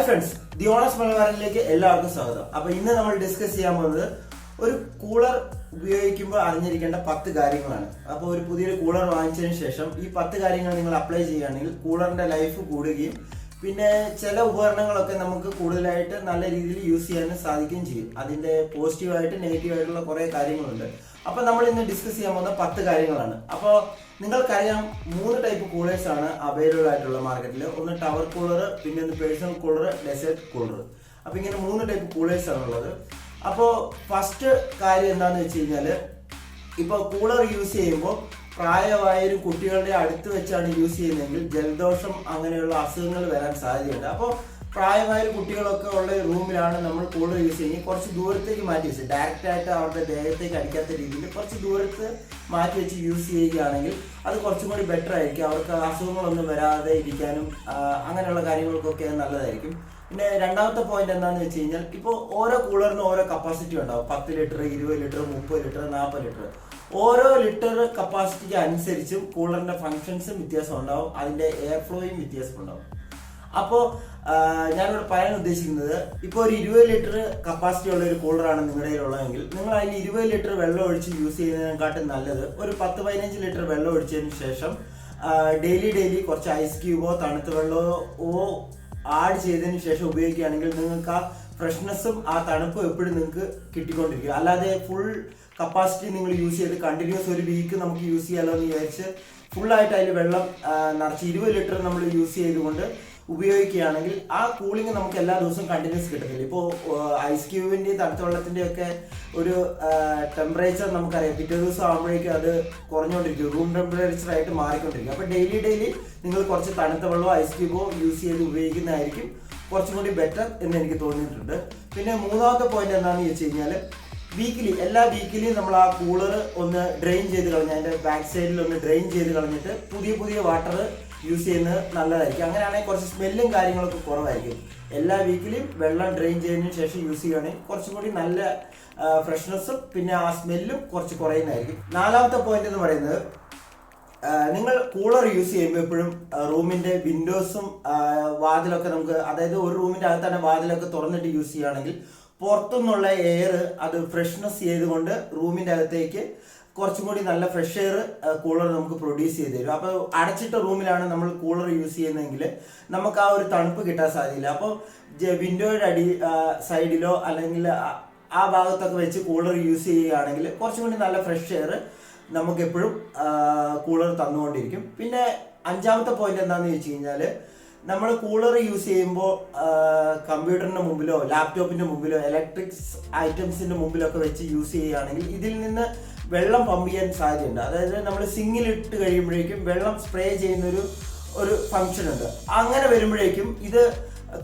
Hi friends, the honest മലബാറിലേക്ക് എല്ലാവർക്കും സ്വാഗതം. അപ്പൊ ഇന്ന് നമ്മൾ ഡിസ്കസ് ചെയ്യാൻ പോകുന്നത് ഒരു കൂളർ ഉപയോഗിക്കുമ്പോൾ അറിഞ്ഞിരിക്കേണ്ട 10 കാര്യങ്ങളാണ്. അപ്പോൾ ഒരു പുതിയൊരു കൂളർ വാങ്ങിച്ചതിന് ശേഷം ഈ 10 കാര്യങ്ങൾ നിങ്ങൾ അപ്ലൈ ചെയ്യുകയാണെങ്കിൽ കൂളറിന്റെ ലൈഫ് കൂടുകയും പിന്നെ ചില ഉപകരണങ്ങളൊക്കെ നമുക്ക് കൂടുതലായിട്ട് നല്ല രീതിയിൽ യൂസ് ചെയ്യാനും സാധിക്കുകയും ചെയ്യും. അതിന്റെ പോസിറ്റീവായിട്ട് നെഗറ്റീവായിട്ടുള്ള കുറേ കാര്യങ്ങളുണ്ട്. അപ്പൊ നമ്മൾ ഇന്ന് ഡിസ്കസ് ചെയ്യാൻ പോകുന്ന 10 കാര്യങ്ങളാണ്. അപ്പോൾ നിങ്ങൾക്കറിയാം 3 ടൈപ്പ് കൂളേഴ്സ് ആണ് അവൈലബിൾ ആയിട്ടുള്ള മാർക്കറ്റിൽ. ഒന്ന് ടവർ കൂളർ, പിന്നെ ഒന്ന് പേഴ്സണൽ കൂളർ, ഡെസേർട്ട് കൂളർ. അപ്പൊ ഇങ്ങനെ 3 ടൈപ്പ് കൂളേഴ്സ് ആണ് ഉള്ളത്. അപ്പോൾ ഫസ്റ്റ് കാര്യം എന്താണെന്ന് വെച്ച് കഴിഞ്ഞാൽ, ഇപ്പോൾ കൂളർ യൂസ് ചെയ്യുമ്പോൾ പ്രായമായൊരു കുട്ടികളുടെ അടുത്ത് വെച്ചാണ് യൂസ് ചെയ്യുന്നതെങ്കിൽ ജലദോഷം അങ്ങനെയുള്ള അസുഖങ്ങൾ വരാൻ സാധ്യതയുണ്ട്. അപ്പോൾ പ്രായമായ കുട്ടികളൊക്കെ ഉള്ള റൂമിലാണ് നമ്മൾ കൂളർ യൂസ് ചെയ്യുന്നത്. കുറച്ച് ദൂരത്തേക്ക് മാറ്റി വെച്ച് ഡയറക്റ്റ് ആയിട്ട് അവരുടെ ദേഹത്തേക്ക് അടിക്കാത്ത രീതിയിൽ കുറച്ച് ദൂരത്ത് മാറ്റി വെച്ച് യൂസ് ചെയ്യുകയാണെങ്കിൽ അത് കുറച്ചും കൂടി ബെറ്റർ ആയിരിക്കും. അവർക്ക് അസുഖങ്ങളൊന്നും വരാതെ ഇരിക്കാനും അങ്ങനെയുള്ള കാര്യങ്ങൾക്കൊക്കെ നല്ലതായിരിക്കും. പിന്നെ രണ്ടാമത്തെ പോയിന്റ് എന്താണെന്ന് വെച്ച് കഴിഞ്ഞാൽ, ഇപ്പോൾ ഓരോ കൂളറിനും ഓരോ കപ്പാസിറ്റി ഉണ്ടാവും. 10 ലിറ്റർ, 20 ലിറ്റർ, 30 ലിറ്റർ, 40 ലിറ്റർ. ഓരോ ലിറ്റർ കപ്പാസിറ്റിക്ക് അനുസരിച്ചും കൂളറിന്റെ ഫങ്ഷൻസും വ്യത്യാസം ഉണ്ടാവും, അതിന്റെ എയർ ഫ്ലോയും വ്യത്യാസം ഉണ്ടാവും. അപ്പോൾ ഞാനിവിടെ പറയാൻ ഉദ്ദേശിക്കുന്നത്, ഇപ്പോൾ ഒരു 20 ലിറ്റർ കപ്പാസിറ്റി ഉള്ള ഒരു കൂളറാണ് നിങ്ങളുടെ കയ്യിലുള്ളതെങ്കിൽ നിങ്ങൾ അതിൽ 20 ലിറ്റർ വെള്ളം ഒഴിച്ച് യൂസ് ചെയ്യുന്നതിനെക്കാട്ടും നല്ലത് ഒരു 10-15 ലിറ്റർ വെള്ളം ഒഴിച്ചതിന് ശേഷം ഡെയിലി കുറച്ച് ഐസ് ക്യൂബോ തണുത്ത വെള്ളമോ ആഡ് ചെയ്തതിന് ശേഷം ഉപയോഗിക്കുകയാണെങ്കിൽ നിങ്ങൾക്ക് ആ ഫ്രഷ്നെസ്സും ആ തണുപ്പും എപ്പോഴും നിങ്ങൾക്ക് കിട്ടിക്കൊണ്ടിരിക്കും. അല്ലാതെ ഫുൾ കപ്പാസിറ്റി നിങ്ങൾ യൂസ് ചെയ്ത് കണ്ടിന്യൂസ് ഒരു വീക്ക് നമുക്ക് യൂസ് ചെയ്യാമല്ലോ എന്ന് വിചാരിച്ച് ഫുള്ളായിട്ട് അതിൽ വെള്ളം നിറച്ച് 20 ലിറ്റർ നമ്മൾ യൂസ് ചെയ്തുകൊണ്ട് ഉപയോഗിക്കുകയാണെങ്കിൽ ആ കൂളിംഗ് നമുക്ക് എല്ലാ ദിവസവും കണ്ടിന്യൂസ് കിട്ടത്തില്ല. ഇപ്പോൾ ഐസ് ക്യൂബിൻ്റെയും തണുത്ത വെള്ളത്തിൻ്റെ ഒക്കെ ഒരു ടെമ്പറേച്ചർ നമുക്കറിയാം. പിറ്റേ ദിവസം ആകുമ്പോഴേക്കും അത് കുറഞ്ഞുകൊണ്ടിരിക്കും, റൂം ടെമ്പറേച്ചർ ആയിട്ട് മാറിക്കൊണ്ടിരിക്കും. അപ്പോൾ ഡെയിലി നിങ്ങൾ കുറച്ച് തണുത്ത വെള്ളമോ ഐസ് ക്യൂബോ യൂസ് ചെയ്ത് ഉപയോഗിക്കുന്നതായിരിക്കും കുറച്ചും കൂടി ബെറ്റർ എന്ന് എനിക്ക് തോന്നിയിട്ടുണ്ട്. പിന്നെ മൂന്നാമത്തെ പോയിന്റ് എന്താണെന്ന് വെച്ച് കഴിഞ്ഞാൽ, എല്ലാ വീക്കിലിയും നമ്മൾ ആ കൂളർ ഒന്ന് ഡ്രെയിൻ ചെയ്ത് കളഞ്ഞ് അതിൻ്റെ ബാക്ക് സൈഡിൽ ഒന്ന് ഡ്രെയിൻ ചെയ്ത് കളഞ്ഞിട്ട് പുതിയ വാട്ടർ യൂസ് ചെയ്യുന്നത് നല്ലതായിരിക്കും. അങ്ങനെയാണെങ്കിൽ കുറച്ച് സ്മെല്ലും കാര്യങ്ങളൊക്കെ കുറവായിരിക്കും. എല്ലാ വീക്കിലും വെള്ളം ഡ്രെയിൻ ചെയ്തതിന് ശേഷം യൂസ് ചെയ്യുകയാണെങ്കിൽ കുറച്ചും കൂടി നല്ല ഫ്രഷ്നെസ്സും പിന്നെ ആ സ്മെല്ലും കുറച്ച് കുറയുന്നതായിരിക്കും. നാലാമത്തെ പോയിന്റ് എന്ന് പറയുന്നത്, നിങ്ങൾ കൂളർ യൂസ് ചെയ്യുമ്പോൾ എപ്പോഴും റൂമിൻ്റെ വിൻഡോസും വാതിലൊക്കെ നമുക്ക്, അതായത് ഒരു റൂമിൻ്റെ അകത്താണ് വാതിലൊക്കെ തുറന്നിട്ട് യൂസ് ചെയ്യുകയാണെങ്കിൽ പുറത്തുനിന്നുള്ള എയർ അത് ഫ്രഷ്നെസ് ചെയ്തുകൊണ്ട് റൂമിൻ്റെ അകത്തേക്ക് കുറച്ചും കൂടി നല്ല ഫ്രഷ് എയർ കൂളർ നമുക്ക് പ്രൊഡ്യൂസ് ചെയ്ത് തരും. അപ്പോൾ അടച്ചിട്ട റൂമിലാണ് നമ്മൾ കൂളർ യൂസ് ചെയ്യുന്നതെങ്കിൽ നമുക്ക് ആ ഒരു തണുപ്പ് കിട്ടാൻ സാധ്യതയില്ല. അപ്പോൾ വിൻഡോയുടെ സൈഡിലോ അല്ലെങ്കിൽ ആ ഭാഗത്തൊക്കെ വെച്ച് കൂളർ യൂസ് ചെയ്യുകയാണെങ്കിൽ കുറച്ചും കൂടി നല്ല ഫ്രഷ് എയർ നമുക്ക് എപ്പോഴും കൂളർ തന്നുകൊണ്ടിരിക്കും. പിന്നെ അഞ്ചാമത്തെ പോയിന്റ് എന്താണെന്ന് വെച്ച് കഴിഞ്ഞാൽ, നമ്മൾ കൂളർ യൂസ് ചെയ്യുമ്പോൾ കമ്പ്യൂട്ടറിൻ്റെ മുമ്പിലോ ലാപ്ടോപ്പിൻ്റെ മുമ്പിലോ ഇലക്ട്രിക്സ് ഐറ്റംസിൻ്റെ മുമ്പിലൊക്കെ വെച്ച് യൂസ് ചെയ്യുകയാണെങ്കിൽ ഇതിൽ നിന്ന് വെള്ളം പമ്പ് ചെയ്യാൻ സാധ്യതയുണ്ട്. അതായത് നമ്മൾ സിങ്ങിലിട്ട് കഴിയുമ്പോഴേക്കും വെള്ളം സ്പ്രേ ചെയ്യുന്നൊരു ഫംഗ്ഷൻ ഉണ്ട്. അങ്ങനെ വരുമ്പോഴേക്കും ഇത്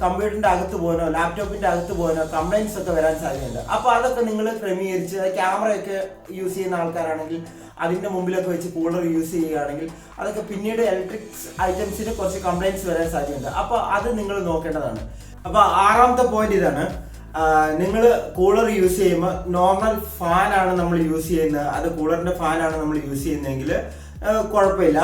കമ്പ്യൂട്ടറിൻ്റെ അകത്ത് പോകാനോ ലാപ്ടോപ്പിൻ്റെ അകത്ത് പോകാനോ കംപ്ലൈൻസ് ഒക്കെ വരാൻ സാധ്യതയുണ്ട്. അപ്പോൾ അതൊക്കെ നിങ്ങൾ ക്രമീകരിച്ച്, ക്യാമറയൊക്കെ യൂസ് ചെയ്യുന്ന ആൾക്കാരാണെങ്കിൽ അതിൻ്റെ മുമ്പിലൊക്കെ വെച്ച് കൂളർ യൂസ് ചെയ്യുകയാണെങ്കിൽ അതൊക്കെ പിന്നീട് ഇലക്ട്രിക്സ് ഐറ്റംസിന് കുറച്ച് കംപ്ലൈൻറ്റ്സ് വരാൻ സാധ്യതയുണ്ട്. അപ്പോൾ അത് നിങ്ങൾ നോക്കേണ്ടതാണ്. അപ്പോൾ ആറാമത്തെ പോയിന്റ് ഇതാണ്, നിങ്ങൾ കൂളർ യൂസ് ചെയ്യുമ്പോൾ നോർമൽ ഫാനാണ് നമ്മൾ യൂസ് ചെയ്യുന്നത്, അത് കൂളറിൻ്റെ ഫാനാണ് നമ്മൾ യൂസ് ചെയ്യുന്നതെങ്കിൽ കുഴപ്പമില്ല.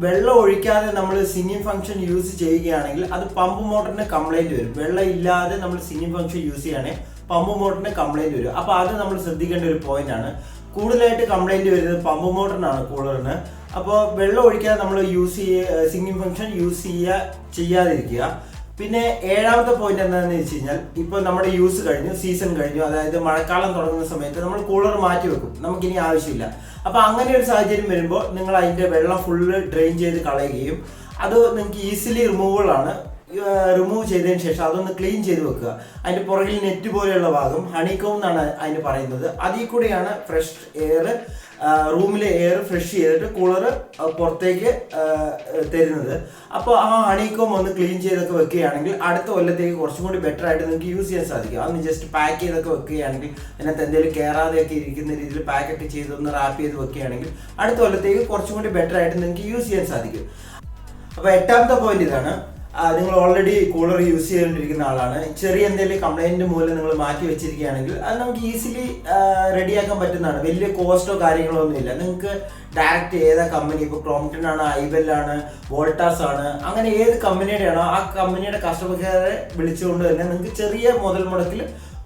വെള്ളം ഒഴിക്കാതെ നമ്മൾ സിങ്ങിങ് ഫംഗ്ഷൻ യൂസ് ചെയ്യുകയാണെങ്കിൽ അത് പമ്പ് മോട്ടറിന് കംപ്ലൈൻറ്റ് വരും. വെള്ളം ഇല്ലാതെ നമ്മൾ സിങ്ങിങ് ഫംഗ്ഷൻ യൂസ് ചെയ്യുകയാണെങ്കിൽ പമ്പ് മോട്ടറിന് കംപ്ലൈൻറ്റ് വരും. അപ്പോൾ അത് നമ്മൾ ശ്രദ്ധിക്കേണ്ട ഒരു പോയിന്റ് ആണ്. കൂടുതലായിട്ട് കംപ്ലൈൻറ്റ് വരുന്നത് പമ്പ് മോട്ടറിനാണ് കൂളറിന്. അപ്പോൾ വെള്ളം ഒഴിക്കാതെ നമ്മൾ സിങ്ങിങ് ഫംഗ്ഷൻ യൂസ് ചെയ്യാതിരിക്കുക. പിന്നെ ഏഴാമത്തെ പോയിന്റ് എന്താണെന്ന് വെച്ച് കഴിഞ്ഞാൽ, ഇപ്പോൾ നമ്മുടെ സീസൺ കഴിഞ്ഞു, അതായത് മഴക്കാലം തുടങ്ങുന്ന സമയത്ത് നമ്മൾ കൂളർ മാറ്റി വെക്കും, നമുക്കിനി ആവശ്യമില്ല. അപ്പോൾ അങ്ങനെ ഒരു സാഹചര്യം വരുമ്പോൾ നിങ്ങൾ അതിൻ്റെ വെള്ളം ഫുള്ള് ഡ്രെയിൻ ചെയ്ത് കളയുകയും അത് നിങ്ങൾക്ക് ഈസിലി റിമൂവ് ചെയ്തതിന് ശേഷം അതൊന്ന് ക്ലീൻ ചെയ്ത് വെക്കുക. അതിൻ്റെ പുറകിൽ നെറ്റ് പോലെയുള്ള ഭാഗം ഹണികോം എന്നാണ് അതിന് പറയുന്നത്. അതിൽ കൂടെയാണ് ഫ്രഷ് എയർ, റൂമിലെ എയർ ഫ്രഷ് ചെയ്തിട്ട് കൂളർ പുറത്തേക്ക് തരുന്നത്. അപ്പോൾ ആ ഹണികോം ഒന്ന് ക്ലീൻ ചെയ്തൊക്കെ വെക്കുകയാണെങ്കിൽ അടുത്ത കൊല്ലത്തേക്ക് കുറച്ചും കൂടി ബെറ്റർ ആയിട്ട് നിങ്ങൾക്ക് യൂസ് ചെയ്യാൻ സാധിക്കും. അതൊന്ന് ജസ്റ്റ് പാക്ക് ചെയ്തൊക്കെ വെക്കുകയാണെങ്കിൽ, അതിനകത്ത് എന്തെങ്കിലും കയറാതെയൊക്കെ ഇരിക്കുന്ന രീതിയിൽ പാക്കൊക്കെ ചെയ്തൊന്ന് റാപ്പ് ചെയ്ത് വെക്കുകയാണെങ്കിൽ അടുത്ത കൊല്ലത്തേക്ക് കുറച്ചും കൂടി ബെറ്റർ ആയിട്ട് നിങ്ങൾക്ക് യൂസ് ചെയ്യാൻ സാധിക്കും. അപ്പോൾ എട്ടാമത്തെ പോയിന്റ് ഇതാണ്, നിങ്ങൾ ഓൾറെഡി കൂളർ യൂസ് ചെയ്തുകൊണ്ടിരിക്കുന്ന ആളാണ്, ചെറിയ എന്തെങ്കിലും കംപ്ലൈന്റ് മൂലം നിങ്ങൾ മാറ്റി വെച്ചിരിക്കുകയാണെങ്കിൽ അത് നമുക്ക് ഈസിലി റെഡിയാക്കാൻ പറ്റുന്നതാണ്. വലിയ കോസ്റ്റോ കാര്യങ്ങളോ ഒന്നുമില്ല. നിങ്ങൾക്ക് ഡയറക്റ്റ് ഏതാ കമ്പനി, ഇപ്പോൾ ക്രോംപ്റ്റൺ ആണ്, ഐബെൽ ആണ്, വോൾട്ടാസ് ആണ്, അങ്ങനെ ഏത് കമ്പനിയുടെ ആണോ ആ കമ്പനിയുടെ കസ്റ്റമർ കെയറെ വിളിച്ചുകൊണ്ട് തന്നെ നിങ്ങൾക്ക് ചെറിയ മുതൽ മുടക്കിൽ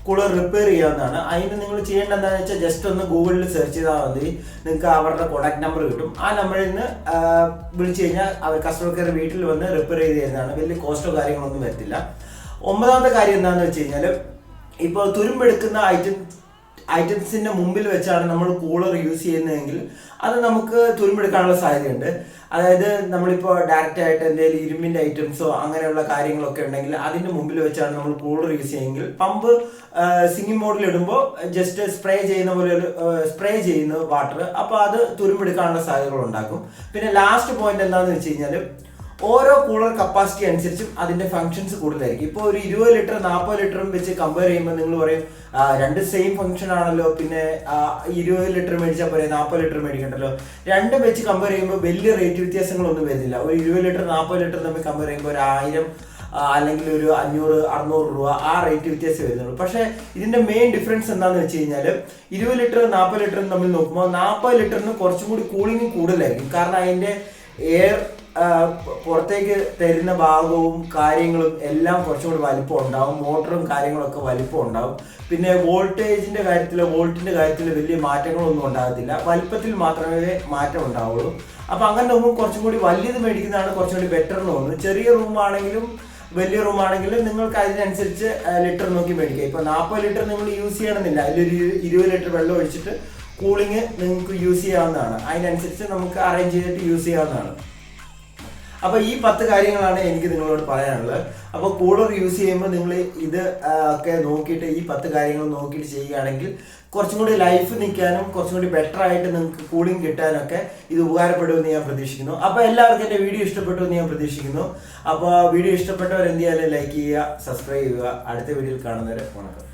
കൂളർ റിപ്പയർ ചെയ്യാവുന്നതാണ്. അതിന് നിങ്ങൾ ചെയ്യേണ്ട എന്താണെന്ന് വെച്ചാൽ ജസ്റ്റ് ഒന്ന് ഗൂഗിളിൽ സെർച്ച് ചെയ്താൽ മതി, നിങ്ങൾക്ക് അവരുടെ കോൺടാക്ട് നമ്പർ കിട്ടും. ആ നമ്പറിൽ നിന്ന് വിളിച്ചു കഴിഞ്ഞാൽ അവർ കസ്റ്റമർ കെയർ വീട്ടിൽ വന്ന് റിപ്പയർ ചെയ്ത് തരുന്നതാണ്. വലിയ കോസ്റ്റോ കാര്യങ്ങളൊന്നും വരത്തില്ല. 9ാമത്തെ കാര്യം എന്താണെന്ന് വെച്ച് കഴിഞ്ഞാൽ, ഇപ്പോൾ തുരുമ്പെടുക്കുന്ന ഐറ്റംസിന്റെ മുമ്പിൽ വെച്ചാണ് നമ്മൾ കൂളർ യൂസ് ചെയ്യുന്നതെങ്കിൽ അത് നമുക്ക് തുരുമ്പെടുക്കാനുള്ള സാധ്യതയുണ്ട്. അതായത് നമ്മളിപ്പോൾ ഡയറക്റ്റ് ആയിട്ട് എന്തെങ്കിലും ഇരുമ്പിന്റെ ഐറ്റംസോ അങ്ങനെയുള്ള കാര്യങ്ങളൊക്കെ ഉണ്ടെങ്കിൽ അതിന്റെ മുമ്പിൽ വെച്ചാണ് നമ്മൾ കൂളർ യൂസ് ചെയ്യുമെങ്കിൽ പമ്പ് സിംഗിങ് മോഡിൽ ഇടുമ്പോൾ ജസ്റ്റ് സ്പ്രേ ചെയ്യുന്ന പോലെ സ്പ്രേ ചെയ്യുന്ന വാട്ടർ, അപ്പോൾ അത് തുരുമ്പെടുക്കാനുള്ള സാധ്യതകൾ ഉണ്ടാക്കും. പിന്നെ ലാസ്റ്റ് പോയിന്റ് എന്താണെന്ന് വെച്ച് കഴിഞ്ഞാൽ, ഓരോ കൂളർ കപ്പാസിറ്റി അനുസരിച്ചും അതിന്റെ ഫംഗ്ഷൻസ് കൂടുതലായിരിക്കും. ഇപ്പോൾ ഒരു 20 ലിറ്റർ 40 ലിറ്ററും വെച്ച് കമ്പയർ ചെയ്യുമ്പോൾ നിങ്ങൾ പറയും രണ്ട് സെയിം ഫംഗ്ഷൻ ആണല്ലോ, പിന്നെ 20 ലിറ്റർ മേടിച്ചാൽ പോരെ 40 ലിറ്റർ മേടിക്കണ്ടല്ലോ. രണ്ടും വെച്ച് കമ്പയർ ചെയ്യുമ്പോൾ വലിയ റേറ്റ് വ്യത്യാസങ്ങളൊന്നും വരുന്നില്ല. ഒരു 20 ലിറ്റർ 40 ലിറ്റർ തമ്മിൽ കമ്പയർ ചെയ്യുമ്പോൾ ഒരു 1000 അല്ലെങ്കിൽ ഒരു 500-600 രൂപ ആ റേറ്റ് വ്യത്യാസം വരുന്നുള്ളൂ. പക്ഷേ ഇതിന്റെ മെയിൻ ഡിഫറൻസ് എന്താണെന്ന് വെച്ച് കഴിഞ്ഞാൽ, 20 ലിറ്റർ 40 ലിറ്ററും തമ്മിൽ നോക്കുമ്പോൾ 40 ലിറ്ററിന് കുറച്ചും കൂടി കൂളിംഗ് കൂടുതലായിരിക്കും. കാരണം അതിന്റെ എയർ പുറത്തേക്ക് തരുന്ന ഭാഗവും കാര്യങ്ങളും എല്ലാം കുറച്ചും കൂടി വലിപ്പം ഉണ്ടാവും, മോട്ടറും കാര്യങ്ങളൊക്കെ വലിപ്പം ഉണ്ടാവും. പിന്നെ വോൾട്ടിന്റെ കാര്യത്തിൽ വലിയ മാറ്റങ്ങളൊന്നും ഉണ്ടാകത്തില്ല, വലിപ്പത്തിൽ മാത്രമേ മാറ്റം ഉണ്ടാവുള്ളൂ. അപ്പൊ അങ്ങനെ നോക്കുമ്പോൾ കുറച്ചും കൂടി വലിയത് മേടിക്കുന്നതാണ് കുറച്ചും കൂടി ബെറ്റർ എന്ന് തോന്നുന്നു. ചെറിയ റൂമാണെങ്കിലും വലിയ റൂമാണെങ്കിലും നിങ്ങൾക്ക് അതിനനുസരിച്ച് ലിറ്റർ നോക്കി മേടിക്കാം. ഇപ്പൊ 40 ലിറ്റർ നിങ്ങൾ യൂസ് ചെയ്യണമെന്നില്ല, അതിലൊരു 20 ലിറ്റർ വെള്ളം ഒഴിച്ചിട്ട് കൂളിംഗ് നിങ്ങൾക്ക് യൂസ് ചെയ്യാവുന്നതാണ്. അതിനനുസരിച്ച് നമുക്ക് അറേഞ്ച് ചെയ്തിട്ട് യൂസ് ചെയ്യാവുന്നതാണ്. അപ്പൊ ഈ 10 കാര്യങ്ങളാണ് എനിക്ക് നിങ്ങളോട് പറയാനുള്ളത്. അപ്പൊ കൂളർ യൂസ് ചെയ്യുമ്പോൾ നിങ്ങൾ ഇത് ഒക്കെ നോക്കിയിട്ട് ഈ 10 കാര്യങ്ങൾ നോക്കിയിട്ട് ചെയ്യുകയാണെങ്കിൽ കുറച്ചും കൂടി ലൈഫ് നിൽക്കാനും കുറച്ചും കൂടി ബെറ്റർ ആയിട്ട് നിങ്ങൾക്ക് കൂളിംഗ് കിട്ടാനൊക്കെ ഇത് ഉപകാരപ്പെടുമെന്ന് ഞാൻ പ്രതീക്ഷിക്കുന്നു. അപ്പൊ എല്ലാവർക്കും എന്റെ വീഡിയോ ഇഷ്ടപ്പെട്ടു എന്ന് ഞാൻ പ്രതീക്ഷിക്കുന്നു. അപ്പോൾ വീഡിയോ ഇഷ്ടപ്പെട്ടവർ എന്ത് ചെയ്യാനും ലൈക്ക് ചെയ്യുക, സബ്സ്ക്രൈബ് ചെയ്യുക. അടുത്ത വീഡിയോയിൽ കാണുന്നവരെ വണക്കം.